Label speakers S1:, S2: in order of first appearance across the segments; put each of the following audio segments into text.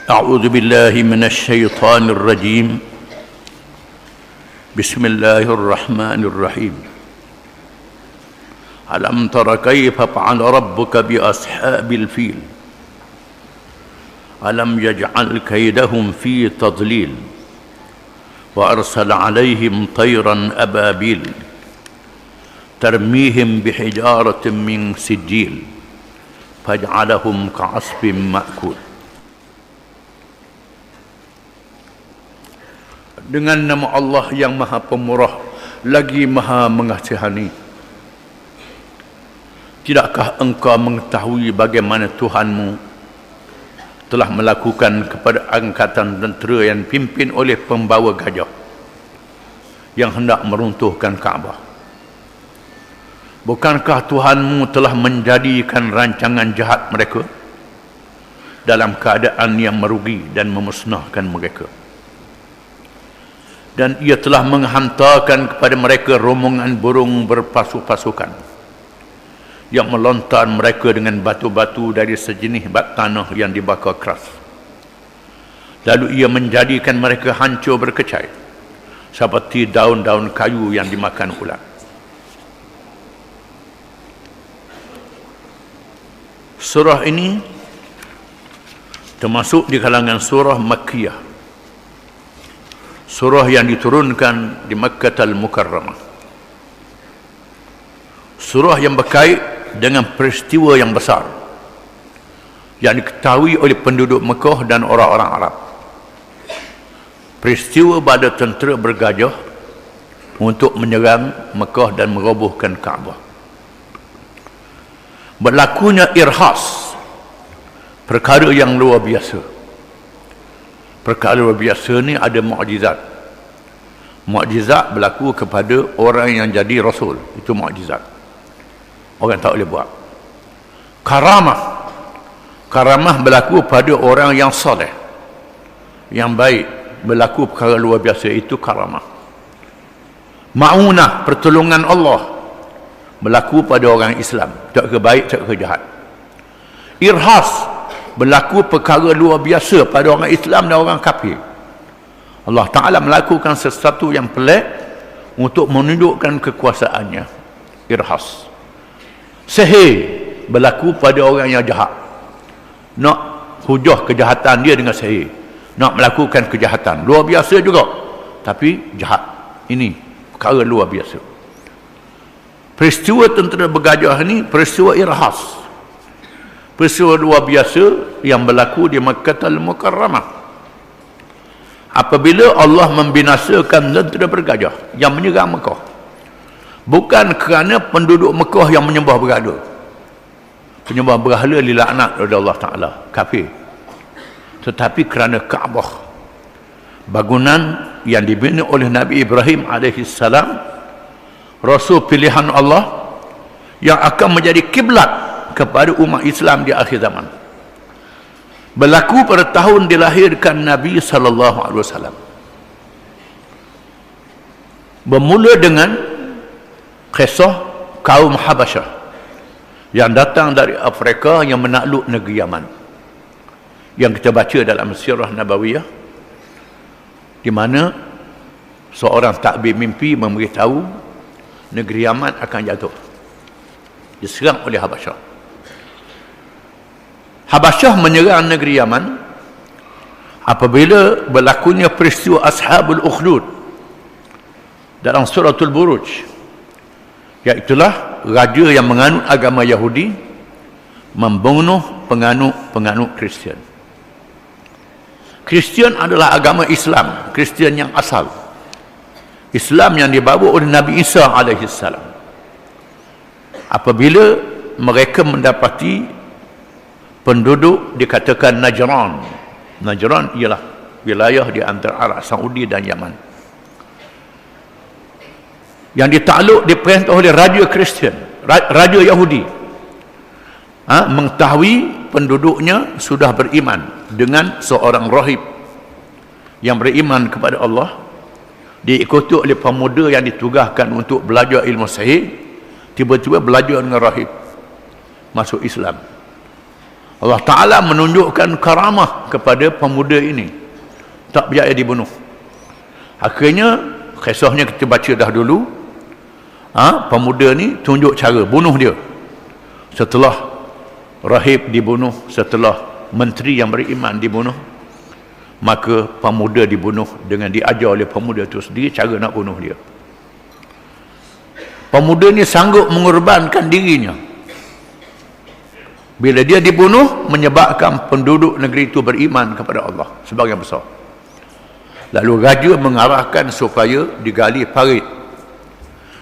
S1: أعوذ بالله من الشيطان الرجيم بسم الله الرحمن الرحيم ألم تر كيف فعل ربك بأصحاب الفيل ألم يجعل كيدهم في تضليل وأرسل عليهم طيرا أبابيل ترميهم بحجارة من سجيل فجعلهم كعصف مأكول. Dengan nama Allah yang Maha Pemurah lagi Maha Mengasihani. Tidakkah engkau mengetahui bagaimana Tuhanmu telah melakukan kepada angkatan tentera yang dipimpin oleh pembawa gajah yang hendak meruntuhkan Kaabah? Bukankah Tuhanmu telah menjadikan rancangan jahat mereka dalam keadaan yang merugi dan memusnahkan mereka? Dan ia telah menghantarkan kepada mereka rombongan burung berpasukan yang melontar mereka dengan batu-batu dari sejenis bak tanah yang dibakar keras. Lalu ia menjadikan mereka hancur berkecai seperti daun-daun kayu yang dimakan ulat. Surah ini termasuk di kalangan surah Makkiyah, surah yang diturunkan di Makkah Al-Mukarramah, surah yang berkait dengan peristiwa yang besar yang diketahui oleh penduduk Mekah dan orang-orang Arab. Peristiwa bala tentera bergajah untuk menyerang Mekah dan merobohkan Kaabah. Berlakunya irhas, perkara yang luar biasa. Perkara luar biasa ni ada mukjizat. Mukjizat berlaku kepada orang yang jadi rasul, itu mukjizat. Orang tak boleh buat. Karamah, karamah berlaku pada orang yang soleh, yang baik, berlaku perkara luar biasa, itu karamah. Ma'unah, pertolongan Allah, berlaku pada orang Islam, tak ke baik, tak ke jahat. Irhas, berlaku perkara luar biasa pada orang Islam dan orang kafir. Allah Ta'ala melakukan sesuatu yang pelik untuk menunjukkan kekuasaannya. Irhas. Sihir berlaku pada orang yang jahat, nak hujah kejahatan dia dengan sihir, nak melakukan kejahatan luar biasa juga, tapi jahat. Ini perkara luar biasa. Peristiwa tentera bergajah ini peristiwa irhas, peristiwa luar biasa yang berlaku di Makkah Al-Mukarramah. Apabila Allah membinasakan tentera bergajah yang menyerang Mekah, bukan kerana penduduk Mekah yang menyembah berhala. Penyembah berhala dilaknat oleh Allah Ta'ala, kafir. Tetapi kerana Kaabah, bangunan yang dibina oleh Nabi Ibrahim AS, Rasul pilihan Allah yang akan menjadi kiblat kepada umat Islam di akhir zaman. Berlaku pada tahun dilahirkan Nabi SAW. Bermula dengan kisah kaum Habasyah yang datang dari Afrika yang menakluk negeri Yaman, yang kita baca dalam sirah Nabawiyah, di mana seorang takbir mimpi memberitahu negeri Yaman akan jatuh, diserang oleh Habasyah. Habasyah menyerang negeri Yaman apabila berlakunya peristiwa Ashabul Ukhdud dalam suratul Buruj, iaitulah raja yang menganut agama Yahudi membunuh penganut Kristian. Kristian adalah agama Islam, Kristian yang asal, Islam yang dibawa oleh Nabi Isa AS. Apabila mereka mendapati penduduk dikatakan Najran. Najran ialah wilayah di antara Arab Saudi dan Yaman, yang ditakluk, diperintah oleh raja Kristian, raja Yahudi. Mengetahui penduduknya sudah beriman dengan seorang rahib yang beriman kepada Allah, diikuti oleh pemuda yang ditugaskan untuk belajar ilmu sihir, tiba-tiba belajar dengan rahib, masuk Islam. Allah Ta'ala menunjukkan karamah kepada pemuda ini, tak berjaya dibunuh. Akhirnya kisahnya kita baca dah dulu. Pemuda ni tunjuk cara bunuh dia. Setelah rahib dibunuh, setelah menteri yang beriman dibunuh, maka pemuda dibunuh dengan diajar oleh pemuda itu sendiri cara nak bunuh dia. Pemuda ni sanggup mengorbankan dirinya. Bila dia dibunuh, menyebabkan penduduk negeri itu beriman kepada Allah sebagian besar. Lalu raja mengarahkan supaya digali parit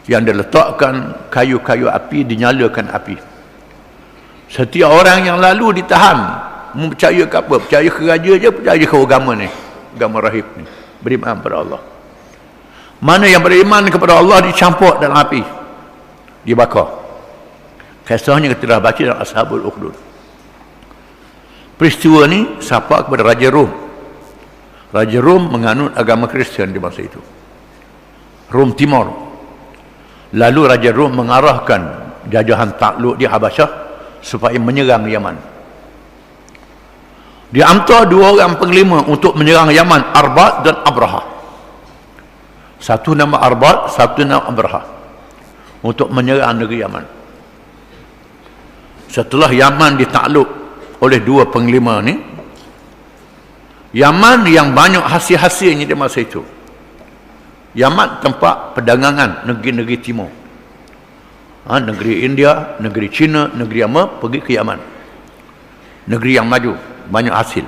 S1: yang diletakkan kayu-kayu api, dinyalakan api. Setiap orang yang lalu ditahan. Percaya ke apa? Percaya ke raja je, percaya ke agama ni, agama rahib ni, beriman kepada Allah. Mana yang beriman kepada Allah dicampur dalam api, dibakar. Kisahnya kita dah baca dalam Ashabul Ukhdud. Peristiwa ni sapa kepada Raja Rom. Raja Rom menganut agama Kristian di masa itu, Rom Timur. Lalu Raja Rom mengarahkan jajahan takluk di Habasyah supaya menyerang Yaman. Dia hantar dua orang panglima untuk menyerang Yaman, Arbad dan Abraha. Satu nama Arbad, satu nama Abraha, untuk menyerang negeri Yaman. Setelah Yaman ditakluk oleh dua panglima ni, Yaman yang banyak hasil-hasilnya di masa itu. Yaman tempat perdagangan negeri-negeri timur. Negeri India, negeri China, negeri apa, pergi ke Yaman. Negeri yang maju, banyak hasil.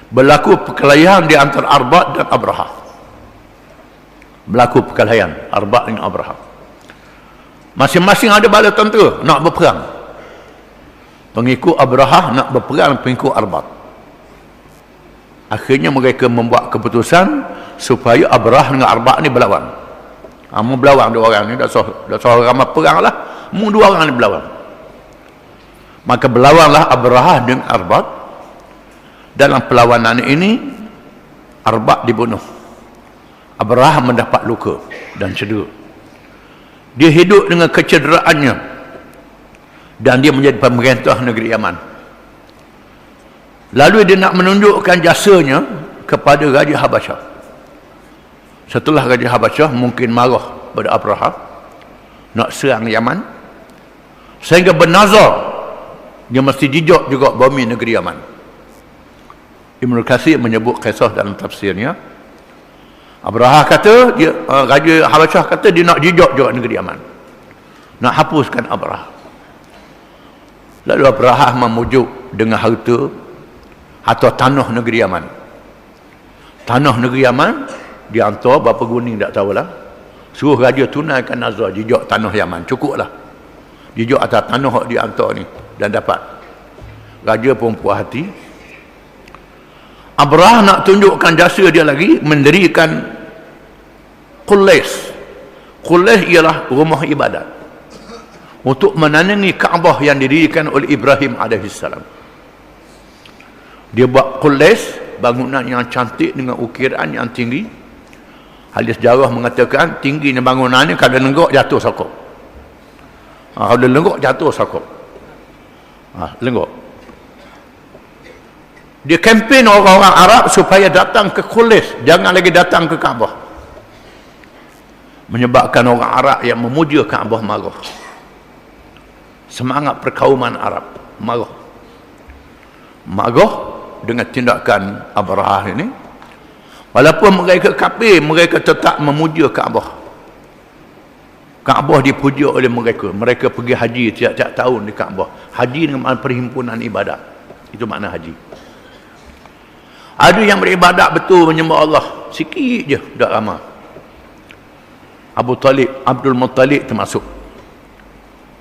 S1: Berlaku perkelahian di antara Arbad dan Abraha. Berlaku perkelahian Arbad dengan Abraha. Masing-masing ada bala tentera nak berperang. Pengikut Abraha nak berperang pengikut Arbad. Akhirnya mereka membuat keputusan supaya Abraha dengan Arbad ni berlawan. Mau berlawan dua orang ni, dah seorang ramai perang lah, mau dua orang ni berlawan. Maka berlawanlah Abraha dengan Arbad. Dalam perlawanan ini Arbad dibunuh, Abraha mendapat luka dan cedera. Dia hidup dengan kecederaannya dan dia menjadi pemerintah negeri Yaman. Lalu dia nak menunjukkan jasanya kepada Raja Habasyah. Setelah Raja Habasyah mungkin marah pada Abraha, nak serang Yaman, sehingga bernazar dia mesti jejak juga bumi negeri Yaman. Ibnu Katsir menyebut kisah dalam tafsirnya. Abraha kata, Raja Habasyah kata dia nak jejak juga negeri Yaman, nak hapuskan Abraha. Lalu Abraha memujuk dengan harta atau tanah negeri Yaman. Tanah negeri Yaman dihantar berapa guning tak tahulah. Suruh raja tunaikan nazar jejak tanah Yaman, cukuplah. Jejak atas tanah yang dihantar ni dan dapat. Raja pun puas hati. Abraha nak tunjukkan jasa dia lagi, mendirikan Qulais. Qulais ialah rumah ibadat untuk menandingi Kaabah yang didirikan oleh Ibrahim AS. Dia buat Qulais, bangunan yang cantik dengan ukiran yang tinggi. Ahli sejarah mengatakan tingginya bangunan ni kalau lenggok jatuh sokok. Kalau lenggok jatuh sokok. Lenggok. Dia kempen orang-orang Arab supaya datang ke Qulais, jangan lagi datang ke Kaabah. Menyebabkan orang Arab yang memuja Kaabah marah. Semangat perkauman Arab marah. Marah dengan tindakan Abraha ini. Walaupun mereka kafir, mereka tetap memuja Kaabah. Kaabah dipuja oleh mereka. Mereka pergi haji tiap-tiap tahun di Kaabah. Haji dengan makna perhimpunan ibadat. Itu makna haji. Ada yang beribadat betul menyembah Allah, sikit je, tak ramai. Abdul Muttalib termasuk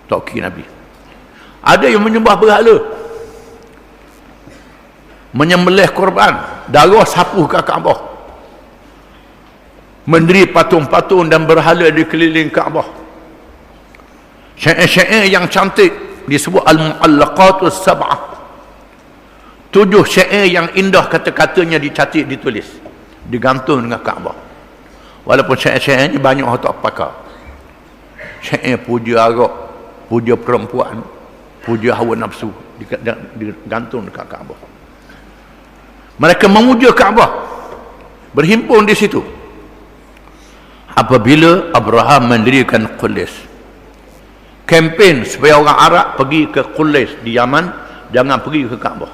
S1: toki Nabi. Ada yang menyembah berhala, menyembelih korban, darah sapu ke Kaabah, mendiri patung-patung dan berhala di keliling Kaabah. Syair-syair yang cantik disebut Al-Mu'allaqatus Sab'ah. 7 syair yang indah kata-katanya dicatat, ditulis, digantung dengan Kaabah. Walaupun syair-syairnya banyak orang tak pakar. Syair puja Arab, puja perempuan, puja hawa nafsu digantung dekat Kaabah. Mereka memuja Kaabah, berhimpun di situ. Apabila Abraham mendirikan Qulais, kempen supaya orang Arab pergi ke Qulais di Yaman, jangan pergi ke Kaabah.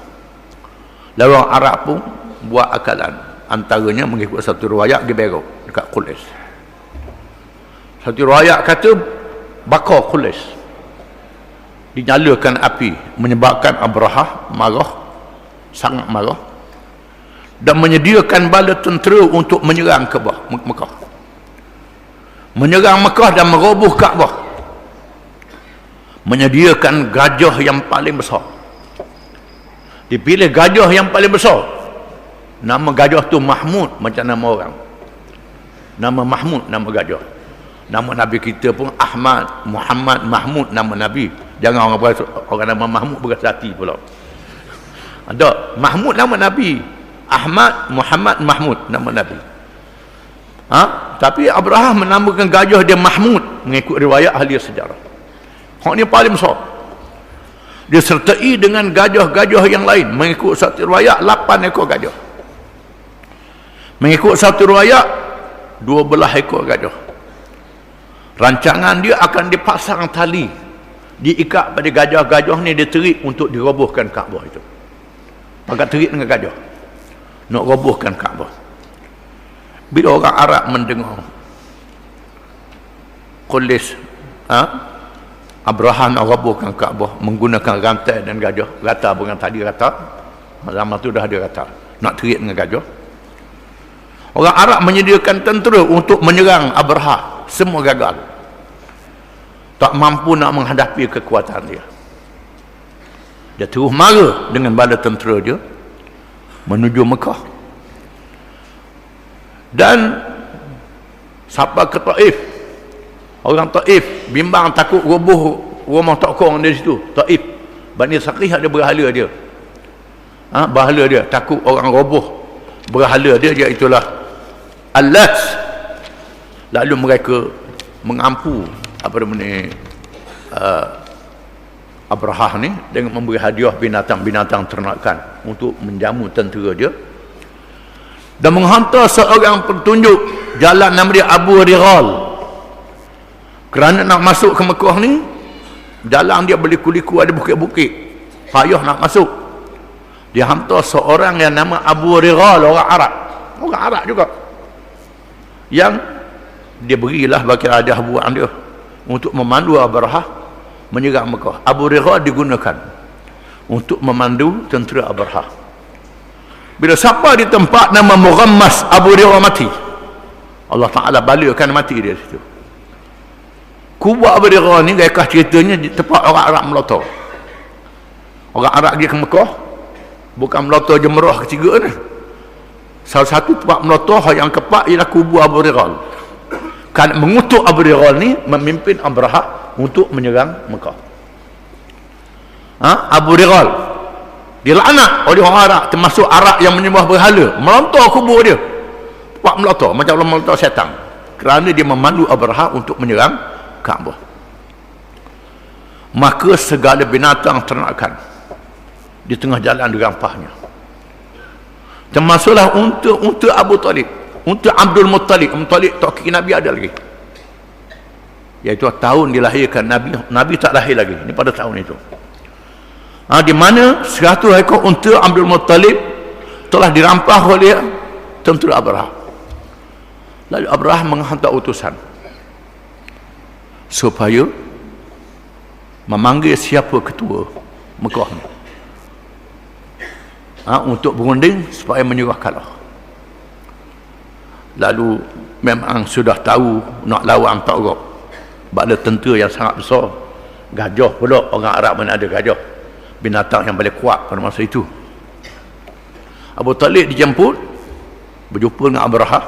S1: Lalu orang Arab pun buat akalan, antaranya mengikut satu riwayat di Beirut dekat Qulais. Satu riwayat kata bakar Qulais, dinyalakan api, menyebabkan Abrahah marah, sangat marah, dan menyediakan bala tentera untuk menyerang Kaabah, Mekah, menyerang Mekah dan meroboh Kaabah, menyediakan gajah yang paling besar. Dipilih gajah yang paling besar, nama gajah tu Mahmud, macam nama orang, nama Mahmud, nama gajah. Nama Nabi kita pun Ahmad, Muhammad, Mahmud, nama Nabi. Jangan orang nama Mahmud beras hati pula. Ada Mahmud nama Nabi, Ahmad, Muhammad, Mahmud nama Nabi. Tapi Abraham menamakan gajah dia Mahmud mengikut riwayat ahli sejarah. Hak ni paling besar. Disertai dengan gajah-gajah yang lain. Mengikut satu riwayat 8 ekor gajah. Mengikut satu riwayat 12 ekor gajah. Rancangan dia akan dipasang tali, diikat pada gajah-gajah ni, dia terik untuk dirobohkan Kaabah itu. Maka terik dengan gajah nak robohkan Kaabah. Bila orang Arab mendengar Qulais, Abraham nak robohkan Kaabah menggunakan rantai dan gajah, rata bukan tadi rata, zaman tu dah ada rata, nak terik dengan gajah. Orang Arab menyediakan tentera untuk menyerang Abraham, semua gagal, tak mampu nak menghadapi kekuatan dia. Dia terus marah dengan bala tentera dia menuju Mekah, dan sampai ke Taif. Orang Taif bimbang takut roboh rumah tokong di situ. Taif, Bani Saqif ada berhala dia, berhala dia, takut orang roboh berhala dia, iaitulah Al-Lat. Lalu mereka mengampu Abraham ni dengan memberi hadiah binatang-binatang ternakan untuk menjamu tentera dia, dan menghantar seorang petunjuk jalan nama dia Abu Righal. Kerana nak masuk ke Mekah ni, jalan dia berliku-liku, ada bukit-bukit, payah nak masuk. Dia hantar seorang yang nama Abu Righal, orang Arab juga, yang dia berilah bagi hadiah buat dia untuk memandu Abraham menyerang Mekah. Abu Righal digunakan untuk memandu tentera Abraham. Bila sampai di tempat nama Mughammas, Abu Righal mati. Allah Ta'ala balakan mati dia situ. Kubur Abu Righal ni gaya ceritanya di tempat orang Arab melotong. Orang Arab pergi ke Mekah, bukan melotong Jemrah ketiga ni. Salah satu tempat melotong yang keempat ialah kubur Abu Righal. Kan mengutuk Abu Righal ni memimpin Abraham untuk menyerang Mekah. Abu Righal dilaknat oleh orang Arab, termasuk Arab yang menyembah berhala, melontar kubur dia, tempat melontar macam orang melontar syaitan, kerana dia memandu Abraham untuk menyerang Kaabah. Maka segala binatang ternakan di tengah jalan dirampahnya, termasuklah unta Abu Talib, unta Abdul Muttalib. Muttalib tok kaki Nabi ada lagi, iaitu tahun dilahirkan Nabi tak lahir lagi, ini pada tahun itu. Di mana 100 ekor unta Abdul Muttalib telah dirampah oleh tentera Abraham. Lalu Abraham menghantar utusan supaya memanggil siapa ketua Mekah ni, untuk berunding supaya menyerah kalah. Lalu memang sudah tahu nak lawan Takrab, bala tentera yang sangat besar, gajah pula. Orang Arab mana ada gajah, binatang yang paling kuat pada masa itu. Abu Talib dijemput, berjumpa dengan Abraham.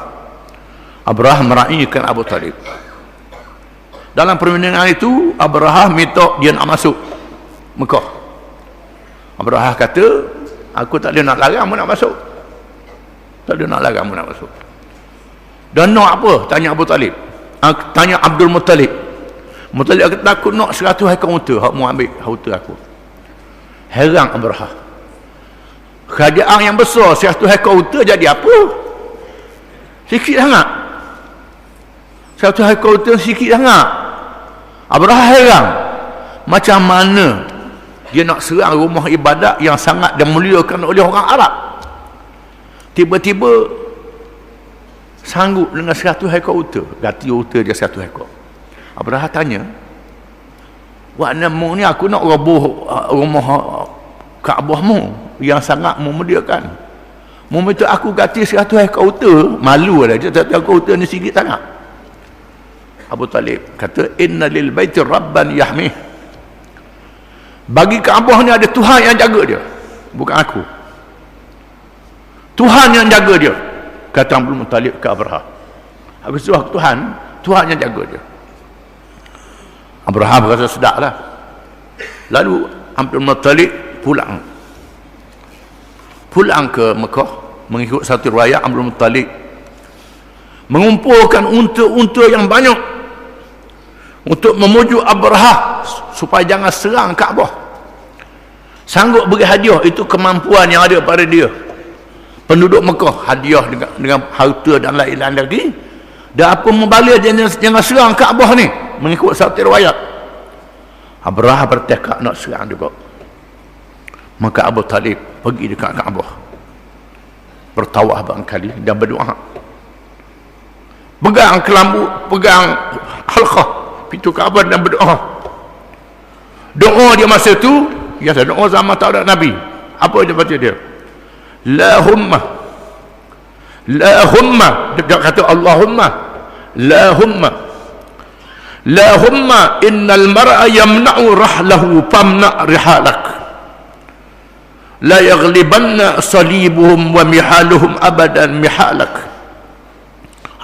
S1: Abraham meraihkan Abu Talib. Dalam perundingan itu, Abraham minta dia nak masuk Mekah. Abraham kata, aku tak ada nak larang mu nak masuk, tak ada nak larang mu nak masuk. Dan nak apa? Tanya Abu Talib, tanya Abdul Muttalib. Muttalib kata, aku nak 100 ekor unta, hak mu ambil unta aku. Herang Abraha. Kerajaan yang besar 100 ekor unta jadi apa? Sikit sangat. 100 ekor unta sikit sangat. Abraha herang. Macam mana dia nak serang rumah ibadat yang sangat dimuliakan oleh orang Arab? Tiba-tiba sanggup dengan 100 ekor unta. Ganti unta dia 100 ekor. Abraha tanya, "Wak namu ni aku nak roboh rumah Kaabahmu yang sangat memuliakan. Mu minta aku ganti 100 ekor unta?" Malu lah dia, 100 ekor unta ni sikit sangat. Abu Talib kata, "Inna lil baiti rabban yahmih." Bagi Kaabah ni ada Tuhan yang jaga dia, bukan aku. Tuhan yang jaga dia, kata Abdul Muttalib ke Abraha. Aku suruh Tuhan, Tuhan yang jaga dia. Abraha berasa sedap lah. Lalu Abdul Muttalib pulang ke Mekah. Mengikut satu riwayat, Abdul Muttalib mengumpulkan unta-unta yang banyak untuk memujuk Abraha supaya jangan serang Kaabah. Sanggup beri hadiah. Itu kemampuan yang ada pada dia. Penduduk Mekah hadiah dengan harta dan lain-lain lagi. Dan apa membalik jangan serang Kaabah ni, mengikut satu riwayat. Abraha bertekad nak serang juga. Maka Abu Talib pergi dekat Kaabah, bertawaf barangkali dan berdoa. Pegang kelambu, pegang halqah pintu Kaabah dan berdoa. Doa dia masa tu, ya doa zaman tak ada Nabi. Apa dia baca dia? Lahumma, dia kata Allahumma, Lahumma innal mar'a yamna'u rahlahu famna' rihalak, la yaghlibanna salibuhum wa mihaluhum abadan mihalak.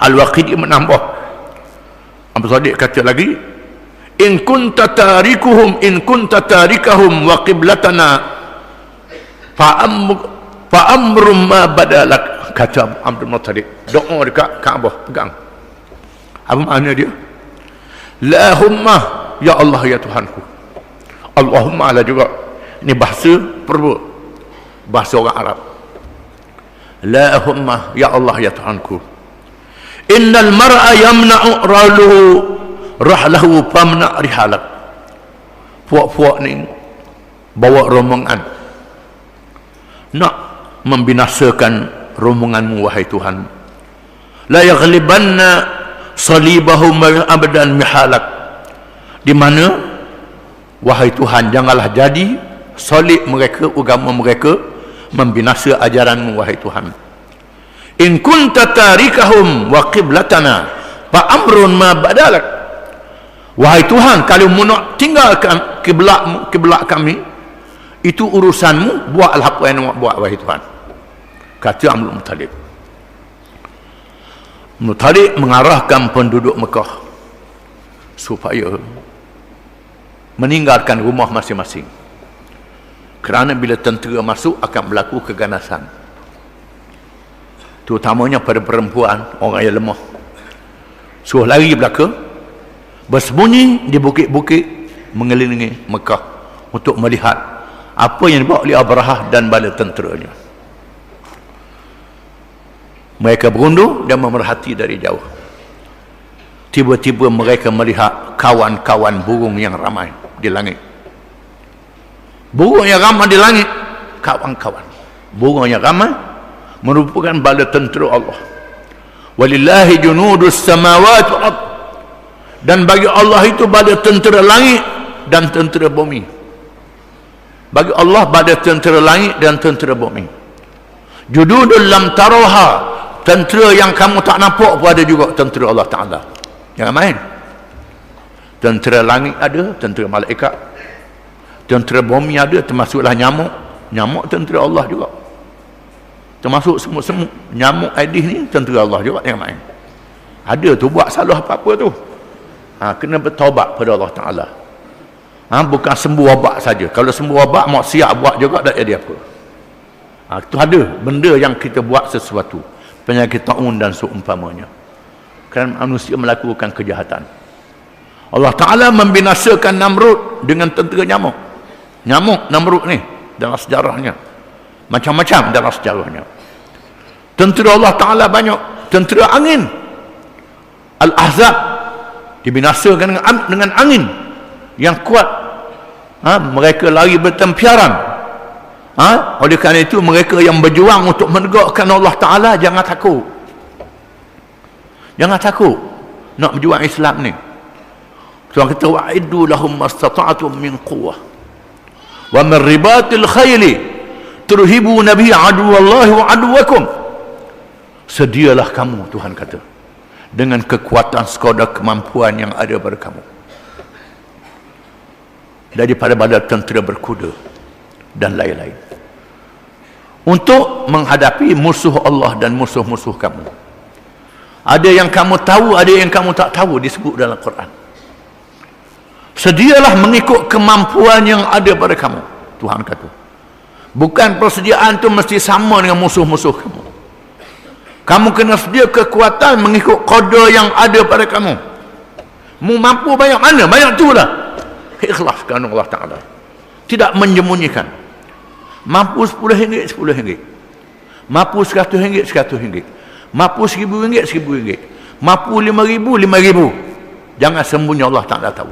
S1: Al-Waqidi menambah, Abu Sadiq kata lagi, in kunta tarikahum wa qiblatana fa amrum ma badalak, kata Abdul Muttalib. Doa dekat Kaabah, pegang. Apa makna dia? Lahumma, ya Allah ya Tuhanku. Allahumma lah juga. Ini bahasa perbu, bahasa orang Arab. Lahumma, ya Allah ya Tuhanku. Innal mar'a yamna'u rahlahu famna' rihalak. Puak-puak ni bawa rombongan nak membinasakan rombonganmu, wahai Tuhan. La yaghlibanna salibahum abadan mihalak, di mana wahai Tuhan janganlah jadi salib mereka, agama mereka membinasa ajaranmu, wahai Tuhan. In kunta tarikahum wa qiblatana fa amrun ma badalak, wahai Tuhan kalau mu nak tinggalkan kiblat kami, itu urusanmu, buatlah apa yang nak buat, wahai Tuhan, kata Abdul Muttalib. Muttalib mengarahkan penduduk Mekah supaya meninggalkan rumah masing-masing, kerana bila tentera masuk akan berlaku keganasan, terutamanya pada perempuan, orang yang lemah. Suruh lari belaka, bersembunyi di bukit-bukit mengelilingi Mekah untuk melihat apa yang dibuat oleh Abraha dan bala tenteranya. Mereka berundur dan memerhati dari jauh. Tiba-tiba mereka melihat kawan-kawan burung yang ramai di langit. Burung yang ramai di langit, kawan-kawan burung yang ramai merupakan bala tentera Allah. Walillahi junudus samawati wal ard, dan bagi Allah itu bala tentera langit dan tentera bumi. Bagi Allah bala tentera langit dan tentera bumi. Jududul lam taroha, tentera yang kamu tak nampak pun ada juga tentera Allah Ta'ala. Jangan main. Tentera langit ada, tentera malaikat. Tentera bumi ada, termasuklah nyamuk. Nyamuk tentera Allah juga. Termasuk semut-semut. Nyamuk Aidis ni tentera Allah juga, jangan main. Ada tu buat salah apa-apa tu. Kena bertaubat pada Allah Ta'ala. Bukan sembuh wabak saja. Kalau sembuh wabak, maksiat buat juga tak jadi apa. Itu ada benda yang kita buat sesuatu, penyakit taun dan seumpamanya, kerana manusia melakukan kejahatan. Allah Ta'ala membinasakan Namrud dengan tentera nyamuk. Nyamuk Namrud ni dalam sejarahnya. Macam-macam dalam sejarahnya. Tentera Allah Ta'ala banyak. Tentera angin. Al-Ahzab dibinasakan dengan angin yang kuat. Mereka lari bertempiaran. Oleh kerana itu mereka yang berjuang untuk menegakkan Allah Ta'ala, jangan takut. Jangan takut nak berjuang Islam ni. Tuhan kata wa'iddu lahum mastata'tum min quwwah wa min ribatil khayli turhibuna bihi aduwallahi wa aduwakum. Sedialah kamu, Tuhan kata, dengan kekuatan sekadar kemampuan yang ada pada kamu, daripada tentera berkuda dan lain-lain, untuk menghadapi musuh Allah dan musuh-musuh kamu. Ada yang kamu tahu, ada yang kamu tak tahu, disebut dalam Quran. Sedialah mengikut kemampuan yang ada pada kamu, Tuhan kata. Bukan persediaan tu mesti sama dengan musuh-musuh kamu. Kamu kena sedia kekuatan mengikut qadar yang ada pada kamu. Mu mampu banyak mana, banyak tu lah. Ikhlas kerana Allah Ta'ala. Tidak menyembunyikan. Mampu RM10, RM10. Mampu RM100, RM100. Mampu RM1,000, RM1,000. Mampu RM5,000, RM5,000. Jangan sembunyi, Allah Ta'ala tahu.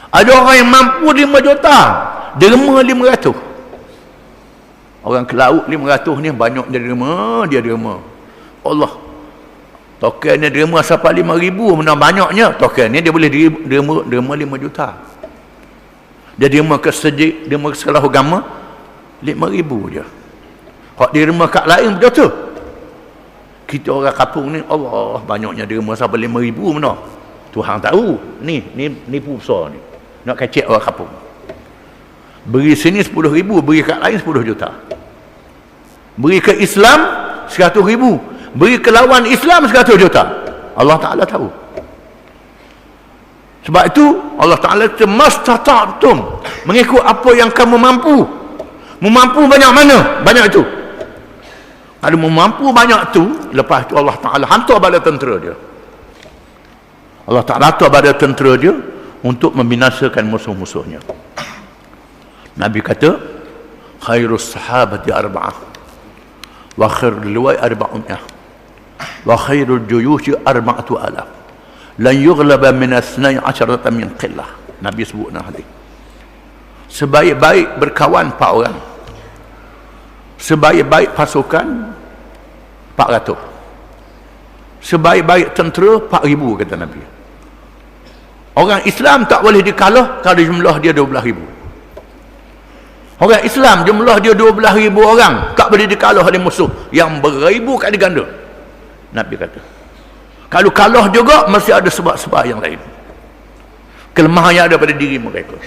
S1: Ada orang yang mampu RM5 juta, derma RM500. Orang ke laut RM500 ni banyak dia derma. Allah, token ni derma sampai RM5,000, mana banyaknya token ni, dia boleh derma RM5 juta. Dia derma ke sejik, derma ke sekolah agama RM5,000 je. Kalau derma kat lain betul. Kita orang kampung ni, Allah, banyaknya derma sampai RM5,000 mana. Tuhan tahu. Ni nipu besar ni. Nak kacik orang kampung. Beri sini RM10,000, beri kat lain RM10 juta. Beri ke Islam RM100,000, beri ke lawan Islam RM100 juta. Allah Ta'ala tahu. Sebab itu Allah Ta'ala kata mastata'tum, mengikut apa yang kamu mampu. Memampu banyak mana? Banyak itu. Kalau memampu banyak tu, lepas tu Allah Ta'ala hantar bala tentera dia. Allah Ta'ala hantar bala tentera dia untuk membinasakan musuh-musuhnya. Nabi kata khairus sahabati arba'ah wa khairul liwa'i arba'um'ah wa khairul juyushi arba'atu alaf lan yughlaba min asnai asharata min qillah. Nabi sebut hadis. Sebaik-baik berkawan 4 orang, sebaik-baik pasukan 400, sebaik-baik tentera 4,000, kata Nabi. Orang Islam tak boleh dikalah kalau jumlah dia 12,000. Orang Islam jumlah dia 12,000 orang, tak boleh dikalah oleh musuh yang beribu kali ganda. Nabi kata kalau kalah juga mesti ada sebab-sebab yang lain, kelemahan yang ada pada diri mereka.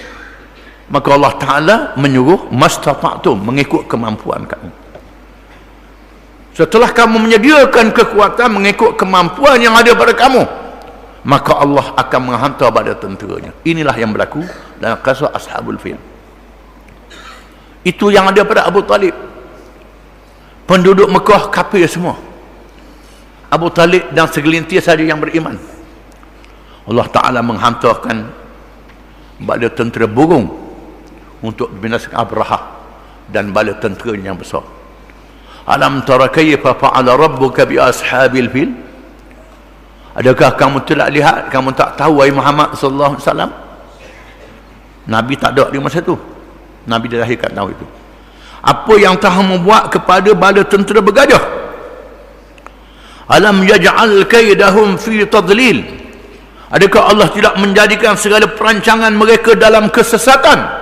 S1: Maka Allah Ta'ala menyuruh mastata'tum, mengikut kemampuan kamu. Setelah kamu menyediakan kekuatan mengikut kemampuan yang ada pada kamu, maka Allah akan menghantar pada tenteranya. Inilah yang berlaku dalam kisah Ashabul Fil. Itu yang ada pada Abu Talib. Penduduk Mekah kafir semua. Abu Talib dan segelintir saja yang beriman. Allah Ta'ala menghantarkan bala tentera burung untuk membinasakan Abrahah dan bala tentera yang besar. Alam tara kayfa fa'ala rabbuka bi ashabil fil? Adakah kamu tidak lihat, kamu tak tahu wahai Muhammad sallallahu alaihi wasallam? Nabi tak ada di masa itu. Nabi dilahirkan tahu itu. Apa yang Tuhan membuat kepada bala tentera bergajah? Alam yaj'al kaidahum fi tadlil? Adakah Allah tidak menjadikan segala perancangan mereka dalam kesesatan?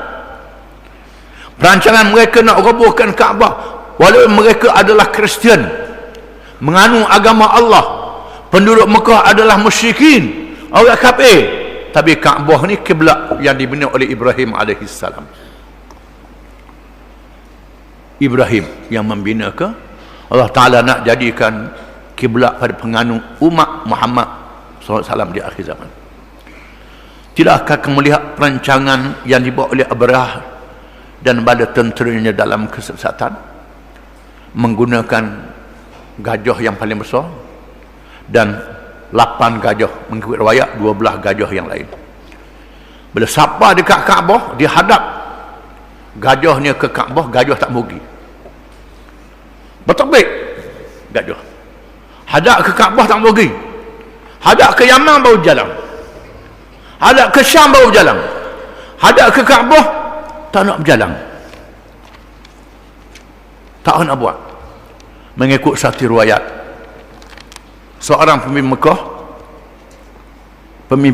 S1: Perancangan mereka nak robohkan Kaabah, walaupun mereka adalah Kristian, menganut agama Allah. Penduduk Mekah adalah musyrikin, orang kafir, tapi Kaabah ni kiblat yang dibina oleh Ibrahim alaihissalam. Ibrahim yang membina ke Allah Ta'ala nak jadikan kiblat pada penganut umat Muhammad SAW di akhir zaman. Tidakkah kamu melihat perancangan yang dibuat oleh Abrahah dan bala tenteranya dalam kesesatan, menggunakan gajah yang paling besar dan 8 gajah, mengikut riwayat 12 gajah yang lain. Bila sampai dekat Kaabah, dia hadap gajahnya ke Kaabah, gajah tak pergi. Bertabik gajah. Hadap ke Kaabah tak pergi. Hadap ke Yaman baru jalan. Hadap ke Syam baru jalan. Hadap ke Kaabah tak nak berjalan. Tak nak buat. Mengikut satu riwayat, seorang pemimpin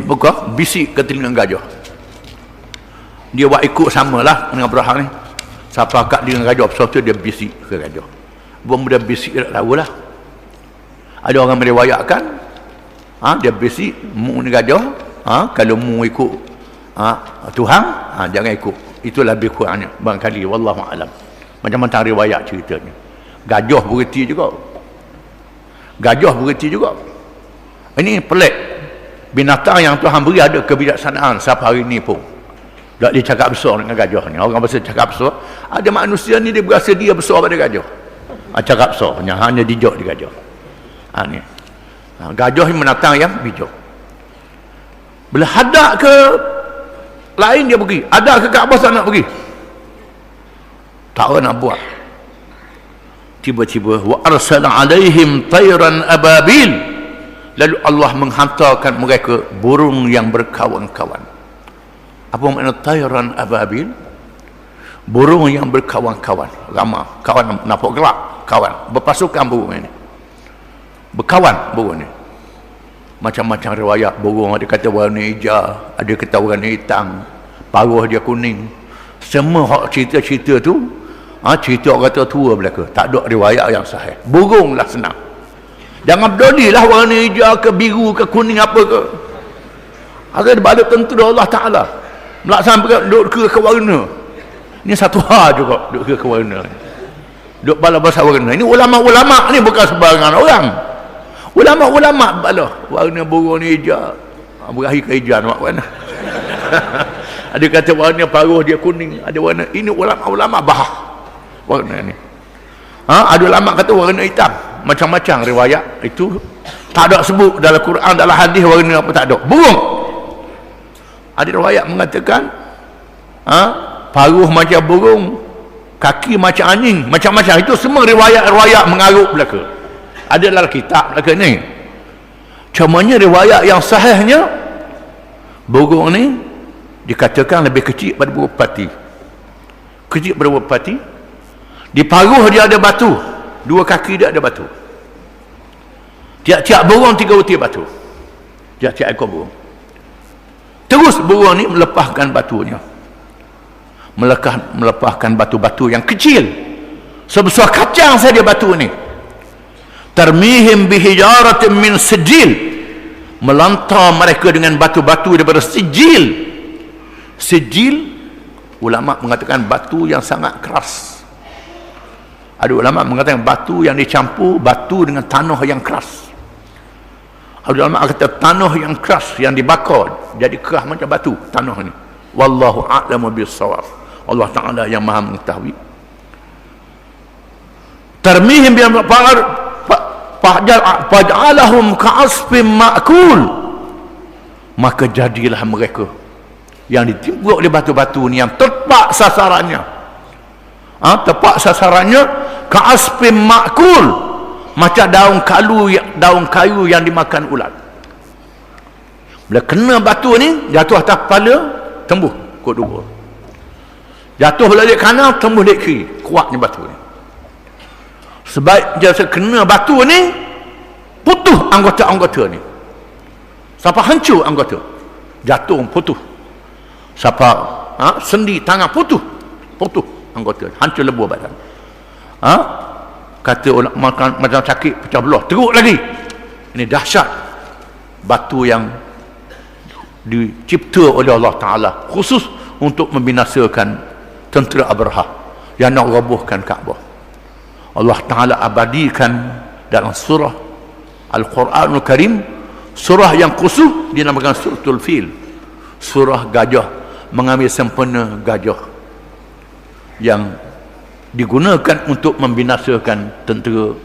S1: Mekah bisik ke telinga gajah. Dia buat ikut samalah dengan Abraham ni. Siapa kat dengan gajah besar tu, dia bisik ke gajah. Bukan dia bisik, dia tak tahulah. Ada orang meriwayatkan, dia bisik mu ni gajah, kalau mu ikut Tuhan, jangan ikut. Itu lebih kurangnya barangkali, wallahu alam. Macam-macam riwayat ceritanya. Gajah berhenti juga. Ini pelik. Binatang yang Tuhan beri ada kebijaksanaan sampai hari ni pun. Tak dia cakap besar dengan gajah ni. Orang besar cakap besar. Ada manusia ni dia berasa dia besar pada gajah. Cakap besar. Hanya dijak di gajah. Ni. Gajah ni binatang yang bijak. Bila hadap ke lain dia pergi. Hadap ke Kaabah tak nak pergi. Tak nak buat. Tiba-tiba wa arsala alaihim tayran ababil, lalu Allah menghantarkan mereka burung yang berkawan-kawan. Apa makna tayran ababil? Burung yang berkawan-kawan, ramai kawan, nampak gerak, kawan berpasukan burung ini, berkawan burung ini. Macam-macam riwayat burung, ada kata warna hijau, ada kata warna hitam, paruh dia kuning. Semua hak cerita-cerita tu cerita orang kata tua belaka, tak ada riwayat yang sahih. Burung lah senang. Jangan peduli lah warna hijau ke biru ke kuning apa ke. Ada balik tentu Allah Ta'ala melaksanakan duduk ke warna. Ini satu hal juga duduk ke warna. Duduk bala bahasa warna. Ini ulama-ulama ni bukan sebarangan orang. Ulama-ulama bala warna burung ni hijau. Berakhir ke hijau nak warna. Ada kata warna paruh dia kuning, ada warna. Ini ulama-ulama bahas warna ni. Ada ulama kata warna hitam. Macam-macam riwayat itu tak ada sebut dalam Quran, dalam hadis warna apa tak ada. Burung. Ada riwayat mengatakan paruh macam burung, kaki macam anjing, macam-macam. Itu semua riwayat-riwayat mengarut belaka. Ada dalam kitab belaka ni. Cumanya riwayat yang sahihnya burung ni dikatakan lebih kecil pada burung pati. Kecil pada burung pati. Di paruh dia ada batu, dua kaki dia ada batu. Tiap-tiap burung 3 butir batu. Tiap-tiap ekor burung. Terus burung ni melepaskan batunya. Melepaskan batu-batu yang kecil. Sebesar kacang saja batu ni. Tarmihim bihijaratin min sijil. Melantar mereka dengan batu-batu daripada sijil. Sijil, ulama mengatakan batu yang sangat keras. Ada ulama mengatakan batu yang dicampur batu dengan tanah yang keras. Ada ulama kata tanah yang keras yang dibakar jadi keras macam batu tanah ni. Wallahu a'lamu bis-shawab. Allah Taala yang Maha mengetahui. Tarmihim bil faj'alahum ka'asfin ma'kul. Maka jadilah mereka yang ditimbuk oleh batu-batu ni yang tepat sasarannya. Tepat sasarannya ka'asfin ma'kul, macam daun kayu yang dimakan ulat. Bila kena batu ni jatuh atas kepala, tembuh kot dua. Jatuh balik kanan, tembuh balik kiri. Kuatnya batu ni. Sebab jasa kena batu ni putus anggota-anggota ni. Siapa hancur anggota, jatuh putus. Siapa sendi tangan putus anggota, hancur lebur badan. Kata orang macam sakit pecah belah, teruk lagi. Ini dahsyat batu yang dicipta oleh Allah Ta'ala khusus untuk membinasakan tentera Abraha yang nak robohkan Kaabah. Allah Ta'ala abadikan dalam surah Al-Quranul Karim, surah yang khusus dinamakan Suratul Fil, surah gajah, mengambil sempena gajah yang digunakan untuk membinasakan tentera,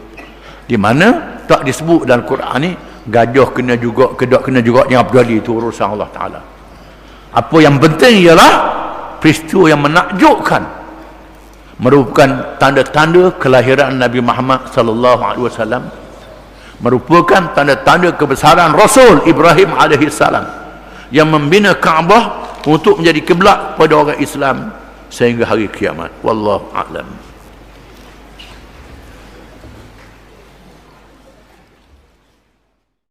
S1: di mana tak disebut dalam Quran ni gajah kena juga, kedak kena juga, yang peduli, itu urusan Allah Ta'ala. Apa yang penting ialah peristiwa yang menakjubkan merupakan tanda-tanda kelahiran Nabi Muhammad sallallahu alaihi wasallam, merupakan tanda-tanda kebesaran Rasul Ibrahim alaihi salam yang membina Kaabah untuk menjadi kiblat pada orang Islam sehingga hari kiamat. Wallahu a'lam.